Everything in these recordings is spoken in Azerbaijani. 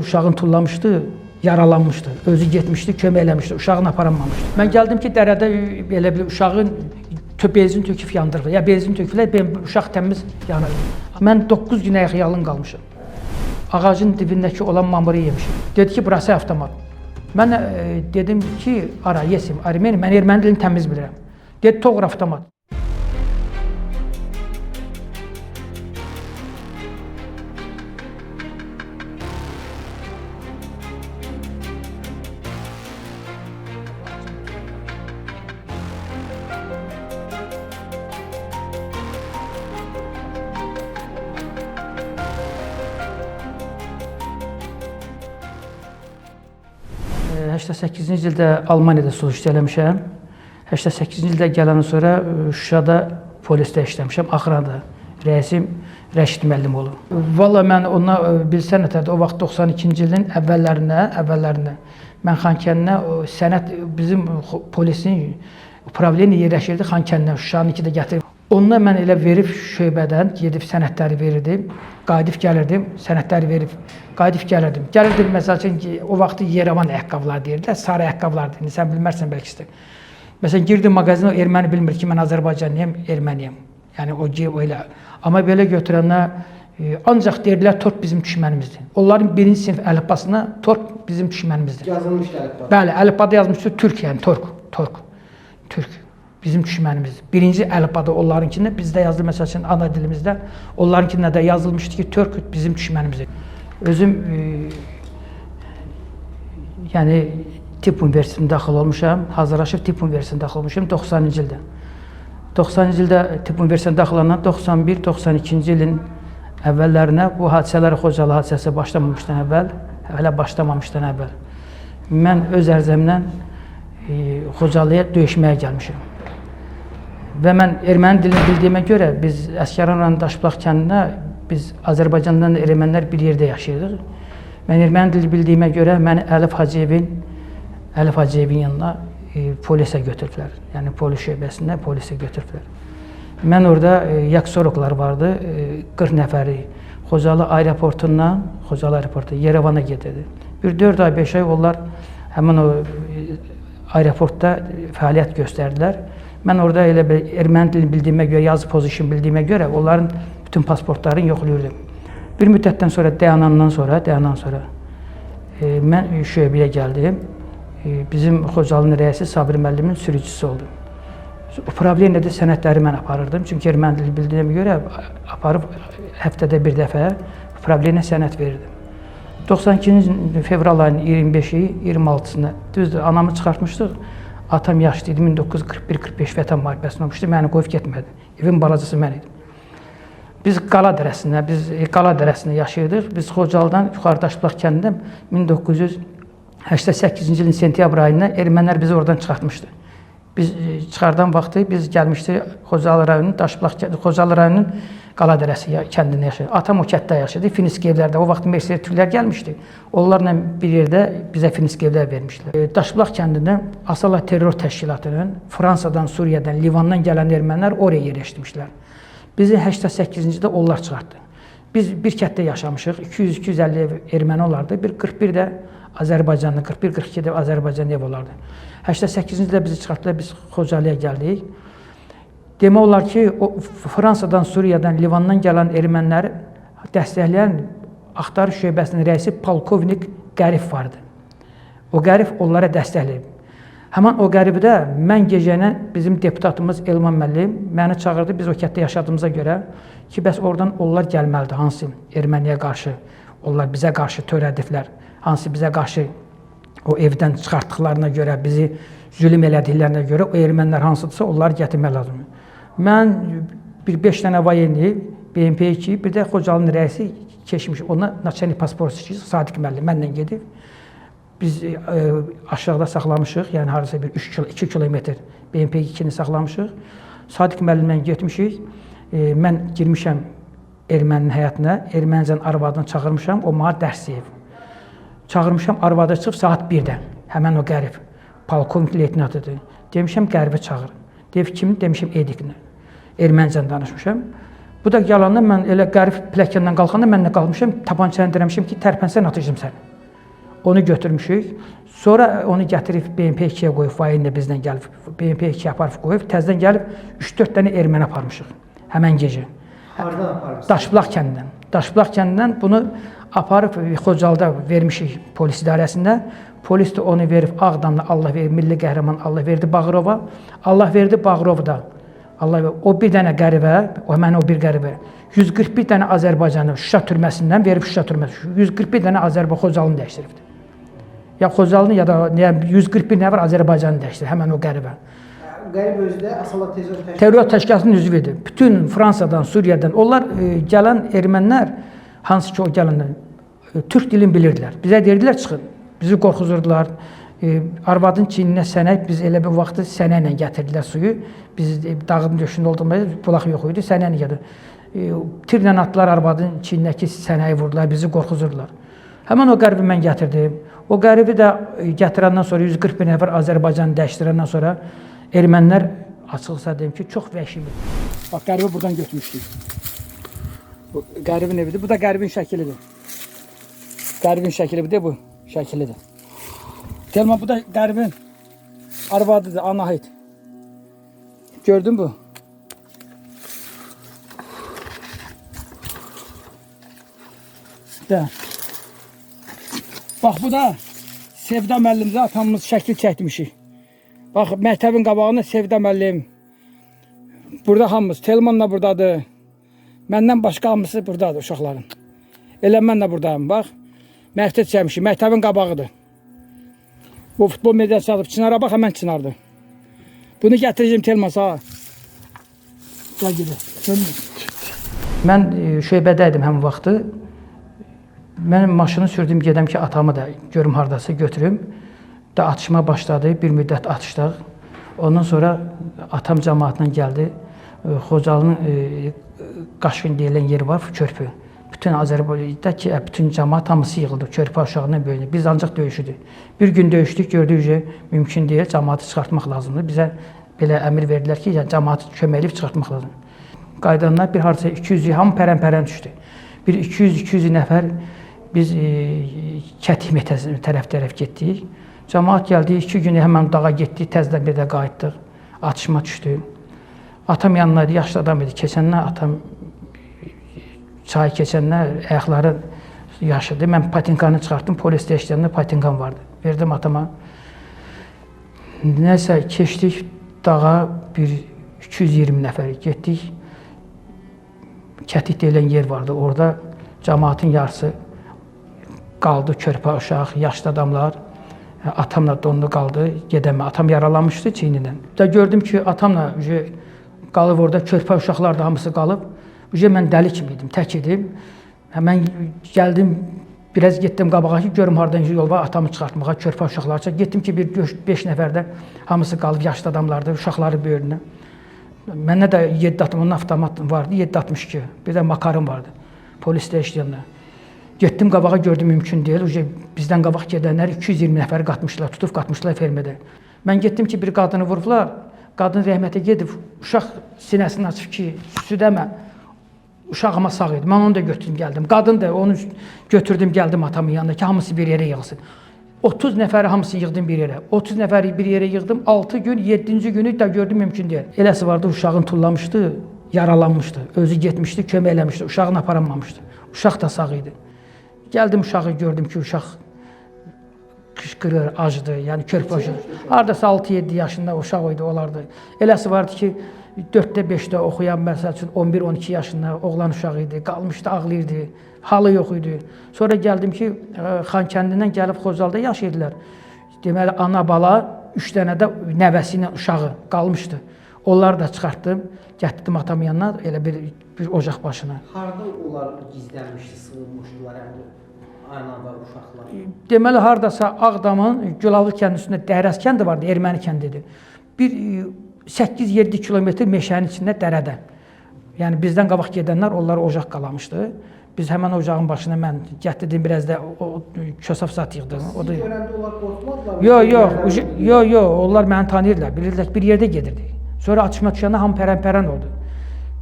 uşağın tullamışdı, yaralanmışdı. Özü getmişdi, kömək eləmişdi, uşağını aparamamışdı. Mən gəldim ki, dərədə belə bir uşağın benzin töküb yandırır. Ya benzin töküblər, uşaq təmiz yanır. Mən 9 gün ayaq yalın qalmışım. Ağacın dibindəki olan mamırı yemişim. Dedi ki, burası avtomat. Mən dedim ki, ara, yesim, mən erməni dilini təmiz bilirəm. Dedi, toğur avtomat. Səkkizinci ildə Almaniyada sulh eləmişəm. 88-ci ildə gələndən sonra Şuşada polisdə işləmişəm, axırada. Rəisim Rəşid müəllim olub. Valla mən ona bilsən nətərdə, o vaxt 92-ci ilin əvvəllərində mən Xankəndinə sənət, bizim polisin upravleniya yerləşirdi Xankəndinə, Şuşanın iki də gətirib. Onunla mən elə verib şöbədən gedib sənədləri verirdim, qayıdıb gəlirdim, sənədləri verib qayıdıb gəlirdim. Gəlirdim, məsəl üçün ki, o vaxtı Yerevan ayaqqabılar deyirlər, sarı ayaqqabılar deyirlər, sən bilmərsən bəlkə də. Məsələn, girdim mağazinə, erməni bilmir ki, mən Azərbaycanlıyam, erməniyəm. Yəni, o elə. Amma belə götürənlər ancaq deyirlər, torp bizim düşmənimizdir. Onların birinci sinif əlifbasına torp bizim düşmənimizdir. Yazılmışdı əlifbada. Bəli, əlifbada yazmışdır Türk, yəni Türk. Bizim düşmənimiz. Birinci əlifbada onlarınkində, bizdə yazılır, məsəl üçün ana dilimizdə, onlarınkində də yazılmışdı ki, Türk bizim düşmənimizdir. Özüm, yəni, Tibb Universitetində daxil olmuşam, hazırlaşıb Tibb Universitetində daxil olmuşam 90-cı ildə. 90-cı ildə Tibb Universitetində daxil olanan 91-92-ci ilin əvvəllərinə bu hadisələr, Xocalı hadisəsi başlamamışdan əvvəl, mən öz ərzəmdən Xocalıya döyüşməyə gəlmişəm. Və mən erməni dilini bildiyimə görə, biz Əsgəran Daşbulaq kəndində, biz Azərbaycandan ermənilər bir yerdə yaşayırdıq. Mən erməni dili bildiyimə görə, məni Əlif Hacıyevin yanına polisə götürdülər. Yəni, polis şöbəsində polisə götürdülər. Mən orada yaksoroklar vardı, 40 nəfəri Xocalı aeroportundan, Yerevana gedirdi. Bir 4 ay, 5 ay onlar həmin o aeroportda fəaliyyət göstərdilər. Mən orada elə erməni dilini bildiyimə görə, yazı pozisyon bildiyimə görə onların bütün pasportlarını yoxlayırdım. Bir müddətdən sonra, dayanandan sonra mən şöbəyə gəldim. Bizim Xocalının rəisi Sabir müəllimin sürücüsü oldum. Problemdə də sənədləri mən aparırdım. Çünki erməni dilini bildiyimə görə aparıb həftədə bir dəfə problemə sənəd verirdim. 92-ci fevral ayının 25-i, 26-sında düzdür, anamı çıxartmışdıq. Atam yaşlıydı, 1941-45 vətən müharibəsində olmuşdu, məni qoyub getmədi. Evin balacası mən idim. Biz Qala dərəsində yaşayırdıq. Biz Xocalıdan Yuxarı Daşbulaq kəndində 1988-ci ilin sentyabr ayında ermənilər bizi oradan çıxartmışdı. Biz çıxardan vaxtı biz gəlmişdik Xocalı rayonunun Qala dərəsi kəndində yaşayırdı. Atam o kətdə yaşayırdı, Finiski evlərdə. O vaxt Mersiyə türklər gəlmişdi. Onlarla bir yerdə bizə Finiski evlər vermişdilər. Daşbulaq kəndində Asala terror təşkilatının Fransadan, Suriyadan, Livandan gələn ermənilər oraya yerləşdirmişlər. Bizi 88-ci ildə onlar çıxartdı. Biz bir kətdə yaşamışıq, 200-250 ev erməni olardı, bir 41 də Azərbaycanlı, 41-42 də Azərbaycanlı ev olardı. 88-ci ildə bizi çıxartdılar, biz Xocalıya gəldik. Demək olar ki, Fransadan, Suriyadan, Livandan gələn erməniləri dəstəkləyən axtarış şöbəsinin rəisi polkovnik Qərif vardı. O Qərif onlara dəstəkləyib. Həmin o Qərifdə mən gecəni bizim deputatımız Elman müəllim məni çağırdı, biz o kətdə yaşadığımıza görə ki, bəs oradan onlar gəlməlidir, hansı erməniyə qarşı, onlar bizə qarşı törədiblər, hansı bizə qarşı o evdən çıxartdıqlarına görə, bizi zülüm elədiklərinə görə o ermənilər hansıdırsa onları gətirmək lazımdır. Mən bir 5 dənə vayenli, BMP-2, bir də Xocalının rəisi keçmiş, ona naçenlik pasport Sadiq müəllim mənlə gedib. Biz aşağıda saxlamışıq, yəni harasa bir 2 kilometr BMP-2-ni saxlamışıq. Sadiq müəllimlə getmişik, mən girmişəm erməninin həyatına, ermənicən arvadını çağırmışam, o mənə dərs deyib. Çağırmışam, arvada çıxıb saat 1-də, həmən o Qərif, polkovnik leytinatıdır. Demişəm, Qərifi çağır. Deyib, kimin? Demişəm, Ediklə. Ermənicən danışmışam. Bu da yalandan mən elə Qərif pilləkəndən qalxanda mənlə qalmışam, tapançanı dirəmişəm ki, tərpənsən atacağım səni. Onu götürmüşük. Sonra onu gətirib BMP-2-yə qoyub, vayinlə bizdən gəlib, BMP-2 aparıb qoyub, təzədən gəlib 3-4 dənə erməni aparmışıq həmən gecə. Hardan aparmışsınız? Daşbulaq kəndindən. Daşbulaq kəndindən bunu aparıb Xocalıda vermişik polis idarəsində. Polis də onu verib Ağdamda Allah verib, milli qəhrəman Allah verdi Bağırova. Allah verdi Bağırovda. O bir dənə qəribə, mən o bir qəribə. 141 dənə Azərbaycanı Şuşa türməsindən verib Şuşa türməsi. 141 dənə Azərbaycan Xocalını dəyişdiribdi. Ya Xocalını ya da 141 nəfər Azərbaycanı dəyişdirib, həmən o qəribə. Qərib özü də Asallat Terror təşkilatının üzvüdür. Bütün Fransadan, Suriyadan, onlar gələn ermənilər, hansı ki o gələnlər, türk dilini bilirdilər. Bizə deyirdilər çıxın, bizi qorxuzurdular. Arvadın çiyninə sənək, biz elə bir vaxtı sənəklə gətirdilər suyu. Biz dağın döşündə olduğumuz bulaq yox idi, sənəklə gətirdi. Tirlə atdılar arvadın çiynindəki sənəyi vurdular, bizi qorxuzurdular. Həmən o qəribi mən gətirdim. O qəribi də gətirəndən sonra 141 nəfər Azərbaycanı dəyişdirəndən sonra ermənilər açıqsa deyim ki, çox vəhşidir. Bax, qəribi buradan götürmüşdük. Bu qəribin evidir. Bu da qəribin şəkilidir. Qəribin şəkilidir, bu şəkilidir. Telman, bu da qəribin arvadıdır, Anahit. Gördün bu? De. Bax, bu da Sevda müəllimizə atamız şəkil çəkmişik. Bax, məktəbin qabağında Sevda müəllim. Burada hamımız, Telmanla buradadır. Məndən başqa hamısı buradadır uşaqların. Elə mən də buradayım, bax. Məktəb çəkmişik, məktəbin qabağıdır. Bu futbol medyası alıb Çınara bax, həmən Çınardır. Bunu gətirəcəm Telman sağa. Gəl gedir. Mən şöbədəydim həmin vaxtı. Mən maşını sürdüm, gedəm ki, atamı da görüm hardasa götürüm. Da atışma başladı, bir müddət atışdıq. Ondan sonra atam cəmaatla gəldi. Xocalının Qaşqın deyilən yeri var, körpü. Bütün Azərbaycanda ki, bütün cəmaat hamısı yığıldı, körpü aşağıdan böyüdü. Biz ancaq döyüşüdük. Bir gün döyüşdük, gördük ki, mümkün deyil, cəmaatı çıxartmaq lazımdır. Bizə belə əmir verdilər ki, cəmaatı köməkləyib çıxartmaq lazımdır. Qaydanlar bir harca 200, hamı pərən-pərən düşdü. Bir 200-200 nəfər biz Kətik tərəf getdik. Cəmaat gəldi, 2 gün həmən dağa getdik, təzədən bir də qayıtdıq. Atışma düşdü. Atam yanındaydı, yaşlı adam idi. Keçənlər atam çay keçənlər ayaqları yaşıdı. Mən patinkanı çıxartdım, polisdə işləyəndə patinkam vardı. Verdim atama. Nəsə keçdik dağa, bir 220 nəfər getdik. Kətik deyilən yer vardı. Orada cəmaatın yarısı qaldı, körpə uşaq, yaşlı adamlar. Atamla dondu qaldı, gedəmə. Atam yaralanmışdı çiynindən. Da gördüm ki, atamla qalıb orada, körpə uşaqlar da hamısı qalıb. Mən dəli kimi idim, tək idim. Mən gəldim, biraz getdim qabağa ki, görüm haradan yol var, atamı çıxartmağa, körpə uşaqlar çək. Getdim ki, bir 5 nəfərdə hamısı qalıb, yaşlı adamlardı, uşaqları böyrünə. Məndə də 7.60, onun avtomat vardı, 7.62. Bir də makarım vardı, polisdə işləyənlər. Getdim qabağa, gördüm mümkün deyil. Bizdən qabaq gedənlər 220 nəfəri qatmışlar, tutub qatmışlar fermədə. Mən getdim ki, bir qadını vurublar. Qadın rəhmətə gedib, uşaq sinəsini açıb ki, südəmə. Uşağıma sağ idi. Mən onu da götürdüm, gəldim. Qadın da onu götürdüm, gəldim atamın yanına ki, hamısı bir yerə yığılsın. 30 nəfəri hamısı yığdım bir yerə. 30 nəfəri bir yerə yığdım. 6 gün, 7-ci günü də gördüm mümkün deyil. Eləsi vardı, uşağın tullamışdı, yaralanmışdı. Özü getmişdi, kömək eləmişdi. Uşağını aparamamışdı. Uşaq da sağ idi. Gəldim uşağı gördüm ki, uşaq qışqırır, acıdı, yəni körpə uşaq. Hardasa 6-7 yaşında uşaq idi, olardı. Eləsi vardı ki, 4-də 5-də oxuyan, məsəl üçün 11-12 yaşında oğlan uşağı idi, qalmışdı, ağlayırdı, halı yox idi. Sonra gəldim ki, Xankəndindən gəlib Xocalda yaşayırdılar. Deməli, ana bala 3 dənə də nəvəsi ilə uşağı qalmışdı. Onları da çıxartdım, gətirdim atamın yanına, elə bir ocaq başına. Harada onlar gizlənmişdi, sığınmışdılar anada uşaqlar? Deməli, haradasa Ağdamın Gülavlı kəndisində Dərəz kəndi vardı, erməni kəndidir. Bir 8-7 kilometr meşənin içində dərədə. Yəni bizdən qabaq gedənlər onlara ocaq qalamışdı. Biz həmən ocağın başına mən gətirdim, biraz da kösaf sat yığdım. Siz görəndə onlar qorxmadılar? Yox, onlar məni tanıyırlar, bilirlər ki, bir yerdə gedirdik. Sonra atışma düşəndə hamı pərən-pərən oldu.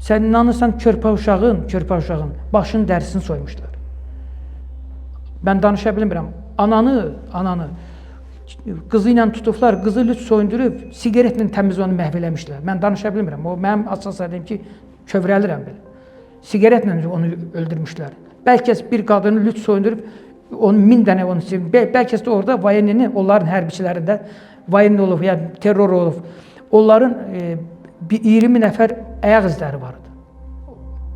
Sən inanırsan, körpə uşağın başının dərisini soymuşlar. Mən danışa bilmirəm. ananı qızı ilə tutublar, qızı lüt soyundurub, siqaretlə təmiz onu məhv eləmişlər. Mən danışa bilmirəm. O mənim açıq deyim ki, kövrəlirəm belə. Siqaretlə onu öldürmüşlər. Bəlkə bir qadını lüt soyundurub, onu 1000 dənə onu bəlkə də orada vayenini, onların hərbiçilərində vayenni olub, ya terror olub. Onların 20 nəfər ayaq izləri var idi.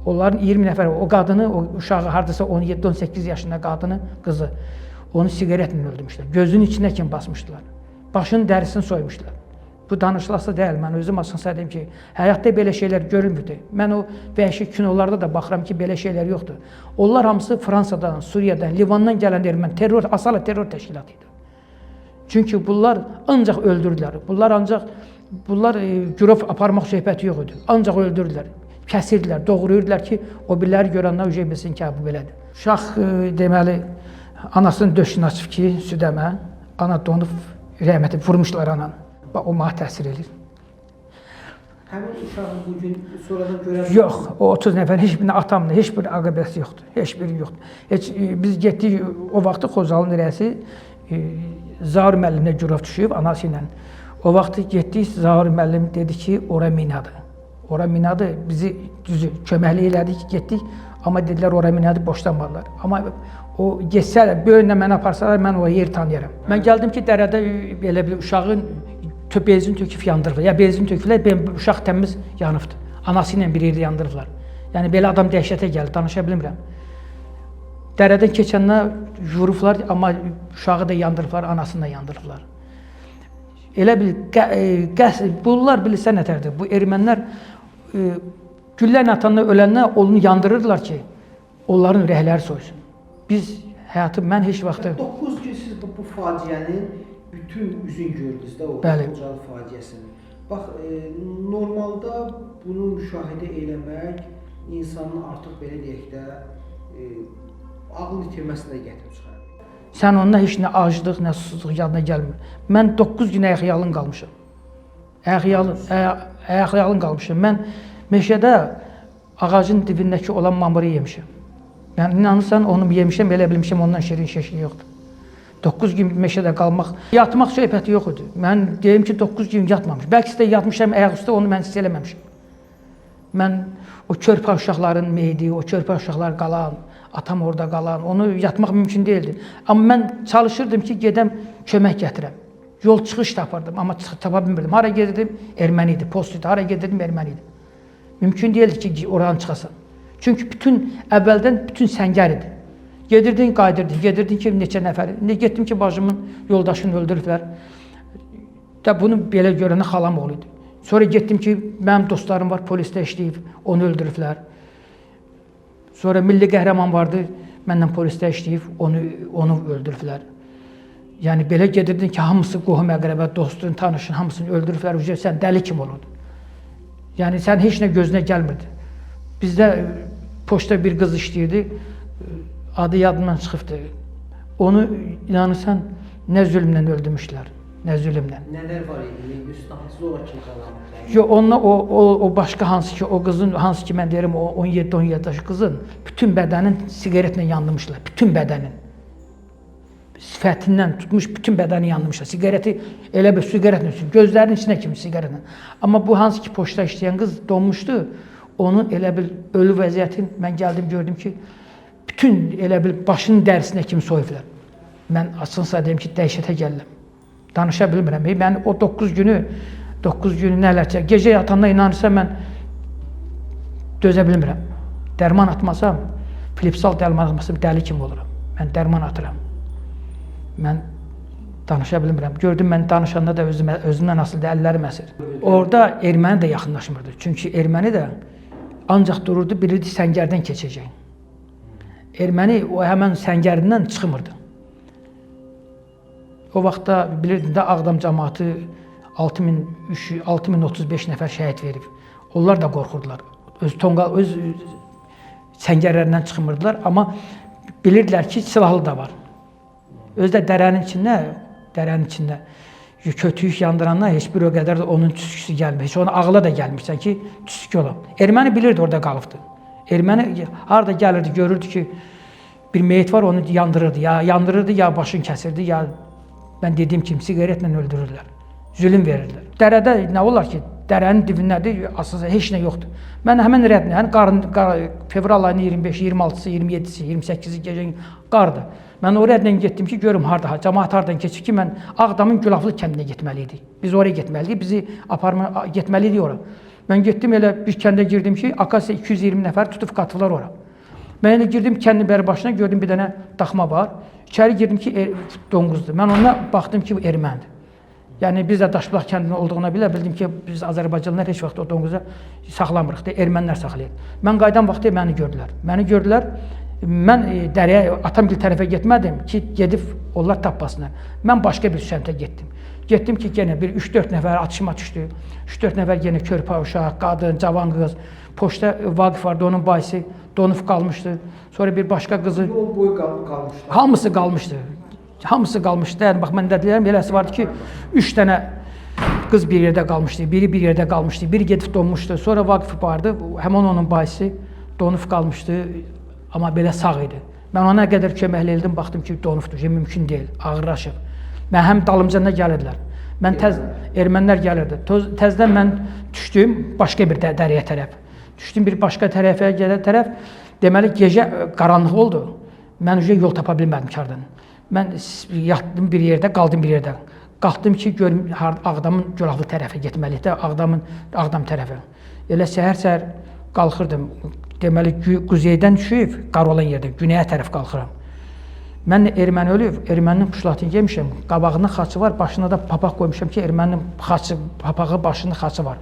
Onların 20 nəfər, o qadını, o uşağı hardasa 17-18 yaşında qadını, qızı, onu siqaretlə öldürmüşlər. Gözünün içinə kimi basmışdılar. Başının dərisini soymuşlar. Bu danışılası deyil. Mən özüm açıq deyim ki, həyatda belə şeylər görülmürdü. Mən o vəhşi kinolarda da baxıram ki, belə şeylər yoxdur. Onlar hamısı Fransadan, Suriyadan, Livandan gələn erməni terror, asala terror təşkilatı idi. Çünki bunlar ancaq öldürdülər. Bunlar girov aparmaq söhbəti yox idi. Ancaq öldürdülər. Kəsirdilər, doğrayırdılar ki, o biriləri görənlər ücə bilsin ki, bu belədir. Uşaq deməli, anasının döşünü açıb ki, südəmə, ana donub, rəhməti vurmuşlar ananı. O mənə təsir edir. Həmin uşağı bugün sonradan görən... Yox, o 30 nəfər, heç birinin atamla, heç bir aqibəsi yoxdur. Heç biri yoxdur. Biz getdik, o vaxtı Xocalının rəisi Zaur müəllimlə girov düşüb, anası ilə. O vaxtı getdik, Zaur müəllim dedi ki, ora minadır. Ora minadır, bizi düzü köməkli elədik, getdik. Amma dedilər, ora minadır, boşlanmadılar. Amma o geçsələr, böyünlə mənə aparsalar, mən o yeri tanıyaram. Mən gəldim ki, dərədə belə bir uşağın benzin töküb yandırırlar. Ya benzin töküblər, uşaq təmiz yanıbdır. Anası ilə bir yerdə yandırırlar. Yəni belə adam dəhşətə gəldi, danışa bilmirəm. Dərədən keçəndən vurublar, amma uşağı da yandırıblar, anasını da yandırıblar. Elə bil, bunlar bilirsə nətərdir? Bu ermənilər güllə atanlar ölənlər onu yandırırlar ki, onların ürəkləri soysun. Biz həyatı, mən heç vaxtı... 9 gün siz bu faciənin bütün üzün gördünüz də o Xocalı faciəsini. Bax, normalda bunu müşahidə eləmək insanın artıq belə deyək də ağıl itirməsinə gətirib çıxarır. Sən onunla heç nə aclıq, nə susuzluq yadına gəlmir. Mən 9 gün ayaqyalın qalmışam. Ayaqyalın qalmışam. Mən meşədə ağacın dibindəki olan mamırı yemişəm. Yəni, inanırsan, onu yemişəm, elə bilmişəm, ondan şirin şeşli yoxdur. 9 gün meşədə qalmaq, yatmaq söhbəti yox idi. Mən deyim ki, 9 gün yatmamış. Bəlkə də yatmışam ayaq üstə, onu mən hiss eləməmişim. Mən o körpə uşaqların meyidi, o körpə uşaqlar qalan, atam orada qalan, onu yatmaq mümkün deyildi. Amma mən çalışırdım ki, gedəm kömək gətirəm. Yol çıxış tapırdım, amma tapa bilmirdim. Hara gedirdim, erməni idi, post idi, hara gedirdim, erməni idi. Mümkün deyildi ki, oradan çıxasan. Çünki əvvəldən bütün səngər idi. Gedirdin, qayıdırdın, gedirdin ki, neçə nəfər. Getdim ki, bacımın yoldaşını öldürüblər. Bunu belə görənə xalam oğlu idi. Sonra getdim ki, mənim dostlarım var, polisdə işləyib, onu öldürüblər. Sonra milli qəhrəman vardı, məndən polisdə işləyib, onu öldürüblər. Yəni, belə gedirdin ki, hamısı qohum əqrəbə, dostun, tanışın, hamısını öldürüblər, sən dəli kim olurdu. Yəni, sən heç nə gözünə gəlmirdi. Bizdə poçta bir qız işləyirdi, adı yadımdan çıxıbdı. Onu, inanırsan, nə zülmlə öldürmüşlər, nə zülmlə. Nələr var idi? Müstahsız olaraq kim qalanmışlar? Yox, onunla o başqa hansı ki, o qızın, hansı ki, mən deyirəm, o 17-17 yaş qızın bütün bədənin siqaretlə yandırmışlar, bütün bədənin. Sifətindən tutmuş, bütün bədəni yandırmışlar. Siqareti, elə bir siqaretlə, gözlərinin içinə kimi siqaretlə. Amma bu hansı ki, poçta işləyən qız donmuşdu, onun elə bir ölü vəziyyətin, mən gəldim, gördüm ki, bütün elə bir başının dərisinə kimi soyublar. Mən açıqsa deyim ki, dəhşətə gəldim. Danışa bilmirəm. Mən o 9 günü nələr çəkdim. Gecə yatanda inanırsa mən dözə bilmirəm. Dərman atmasam, flipsal dərman atmasam dəli kimi oluram. Mən dərman atıram. Mən danışa bilmirəm. Gördüm, mən danışanda da özümdən asıldı, əllərim əsir. Orada erməni də yaxınlaşmırdı. Çünki erməni də ancaq dururdu, bilirdi səngərdən keçəcək. Erməni o həmən səngərindən çıxmırdı. O vaxtda bilirdin də Ağdam cəmaatı 6035 nəfər şəhid verib. Onlar da qorxurdular. Öz səngərlərindən çıxmırdılar, amma bilirdilər ki, silahlı da var. Özü də dərənin içində kötüyük yandıranlar heç bir o qədər də onun tüsküsü gəlmir. Heç ona ağla da gəlmirsən ki, tüskü olam. Erməni bilirdi orada qalıbdı. Erməni harada gəlirdi, görürdü ki, bir meyit var, onu yandırırdı. Ya yandırırdı, ya başını kəsirdi, ya ben dediyim kimi siqaretlə öldürürlər. Zülüm verirlər. Dərədə nə olar ki, dərənin dibindədir, asası heç nə yoxdur. Mən həmin rədlə, yəni fevral ayının 25, 26-sı, 27-si, 28-i gecə qardır. Mən o rədlə getdim ki, görüm harda, cəmaət hardan keçib ki, mən Ağdamın Gülaflı kəndinə getməliydik. Biz oraya getməliydik, bizi getməliydik ora. Mən getdim, elə bir kəndə girdim ki, Akasiya 220 nəfər tutub qatıblar ora. Mən elə girdim kəndin bəri başına, gördüm bir dənə daxma var. İçəri girdim ki, donquzdur. Mən ona baxdım ki, ermənidir. Yəni biz də Daşbulaq kəndinin olduğuna bildim ki, biz Azərbaycanlılar heç vaxt o donquzu saxlamırıq, ermənilər saxlayır. Mən qayıdan vaxtı məni gördülər. Məni gördülər, mən dərəyə, Atamgil tərəfə getmədim ki, gedib onlar tapmasınlar. Mən başqa bir səmtə getdim. Getdim ki, yenə bir 3-4 nəfər atışma düşdü. 3-4 nəfər yenə körpə uşaq, qadın, cavan qız. Poçta Vaqif vardı, onun bayisi donub qalmışdı. Sonra bir başqa qızı... O boy qalmışdı. Hamısı qalmışdı. Hamısı qalmışdı. Yəni, bax, mən də deyirəm, eləsi vardı ki, 3 dənə qız bir yerdə qalmışdı, biri bir yerdə qalmışdı, biri gedib donmuşdu. Sonra Vaqif vardı, həmin onun bayisi donub qalmışdı, amma belə sağ idi. Mən ona qədər köməklə eldim, baxdım ki, donubdur, mümkün deyil, ağırlaşıb. Mən həm dalımcanına gəlirdilər. Mən ermənilər gəlirdi. Təzdən mən düşdüm başqa bir dərəyə tərəf. Düşdüm bir başqa tərəfə, gələ tərəf. Deməli, gecə qaranlıq oldu. Mən yol tapa bilmədim kardan. Mən yatdım bir yerdə, qaldım bir yerdə. Qalxdım ki, görüm Ağdamın Gülaflı tərəfə getməliydi, Ağdam tərəfə. Elə səhər-səhər qalxırdım. Deməli, quzeydən düşüb, qar olan yerdə, günəyə tərəf qalxıram. Mən erməni ölüb, erməninin puşlatını yemişəm, qabağında xaçı var, başına da papaq qoymuşam ki, erməninin papağı, başında xaçı var.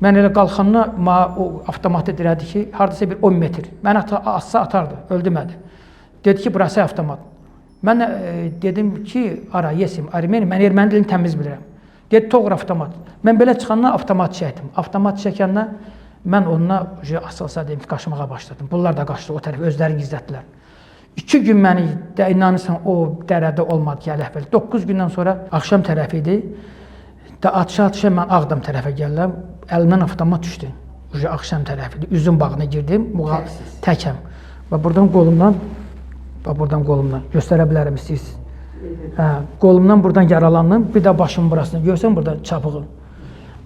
Mən elə qalxanına o avtomatı dirədi ki, haradasa bir 10 metr. Mən atsa atardı, öldürmədi. Dedi ki, burası avtomat. Mən dedim ki, ara, yesim, Ermeni, mən erməni dilini təmiz bilirəm. Dedi, toğur avtomat. Mən belə çıxandan avtomat çəkdim. Avtomat çəkəndə mən onunla asılsa deyim ki, qaçmağa başladım. Bunlar da qaçdı o tərəf, özlərini gizlətdilər. 2 gün məni də inanırsan o dərədə olmadı ki, ələhbəl. 9 gündən sonra axşam tərəfi idi. Atışa mən Ağdam tərəfə gəldim. Əlimdən avtomat düşdü. Axşam tərəfi idi. Üzüm bağına girdim. Təkəm. Və buradan qolumdan göstərə bilərəm istəyirsiniz. Qolumdan buradan yaralandım. Bir də başımın burasını görsən burada çapığı.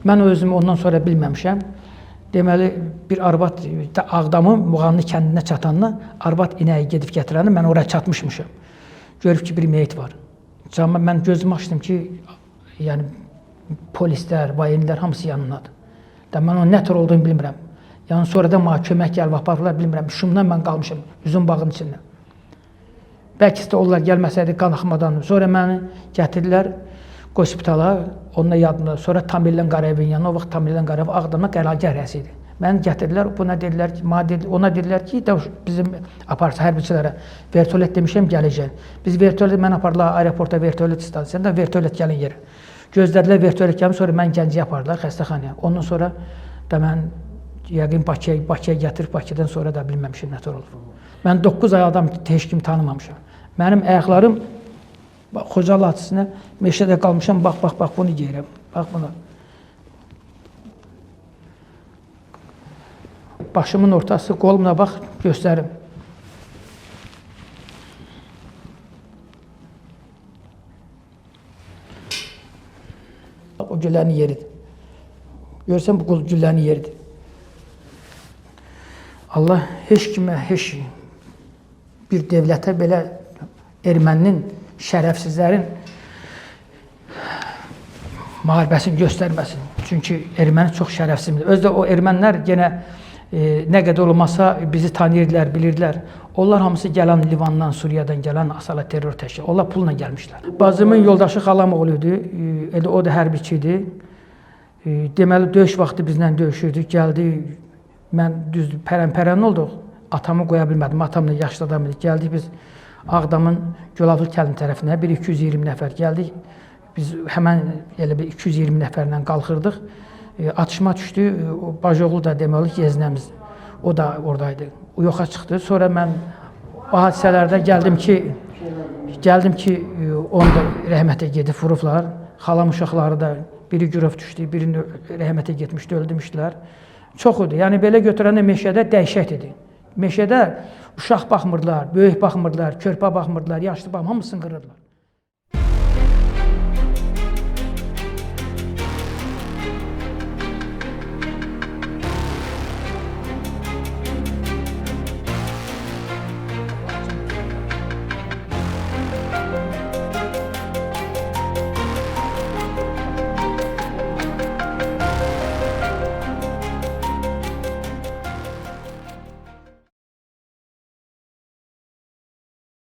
Mən özümü ondan sonra bilməmişəm. Deməli, bir arvad Ağdamın Muğanlı kəndinə çatanla arvad inəyi gedib gətirəndə mən oraya çatmışmışım. Görüb ki, bir meyit var. Mən gözümü açdım ki, yəni polislər, vayinlər hamısı yanındadır. Mən onun nə tür olduğunu bilmirəm. Yəni sonradan mənə kömək gəlib aparırlar, bilmirəm. Şumdan mən qalmışım, üzüm bağın içində. Bəlkə də onlar gəlməsəydi qanaxmadan. Sonra məni gətirdilər hospitala, onunla yadımda. Sonra Tamilən Qarayevin yanına, o vaxt Tamilən Qarayev Ağdamda qərargah rəisi idi. Məni gətirdilər, ona dedilər ki, bizim aparıcı hərbiçilərə vertolyot demişəm, gələcək. Biz vertolyot, mən apardılar aeroporta vertolyot stansiyasında, vertolyot gəlin yerə. Gözlədilər vertolyot gəlin, sonra mən Gəncəyə apardılar xəstəxanaya. Ondan sonra da mən yəqin Bakıya gətirib, Bakıdan sonra da bilməmişim nə tər olub. Mən 9 ay adam heç kimi tanımamışam. Mənim ayaqlarım Xocalı açısına meşədə qalmışam, bax, bunu geyirəm, bax buna. Başımın ortası, qolumla bax, göstərim. O güllənin yeridir. Görsən, bu güllənin yeridir. Allah heç kimə, heç bir devlətə belə erməninin, şərəfsizlərin müharibəsini göstərməsin. Çünki erməni çox şərəfsizdir. Özdə o ermənilər yenə nə qədər olmasa bizi tanıyırdılar, bilirdilər. Onlar hamısı gələn Livandan, Suriyadan gələn asala terror təşkil. Onlar pulla gəlmişlər. Bacımın yoldaşı xalam oğluydu. O da hərbiçi idi. Deməli, döyüş vaxtı bizlə döyüşürdük. Gəldi, mən düzdür, pərən olduq. Atamı qoya bilmədim. Atamla yaşlı adam idi. Gəldik biz Ağdamın Gülaflı kəndin tərəfinə, bir 220 nəfər gəldik. Biz həmən elə bir 220 nəfərlə qalxırdıq. Atışma düşdü. Bajoğlu da deməli yeznəmiz. O da oradaydı. O yoxa çıxdı. Sonra mən o hadisələrdə gəldim ki, onu da rəhmətə gedib vurublar. Xalam uşaqları da biri girov düşdü, birini rəhmətə getmişdi, öldürmüşdülər. Çox idi. Yəni belə götürəndə meşədə dəhşət idi. Meşədə uşaq baxmırdılar, böyük baxmırdılar, körpə baxmırdılar, yaşlı baxmırdılar, hamısını qırırlar.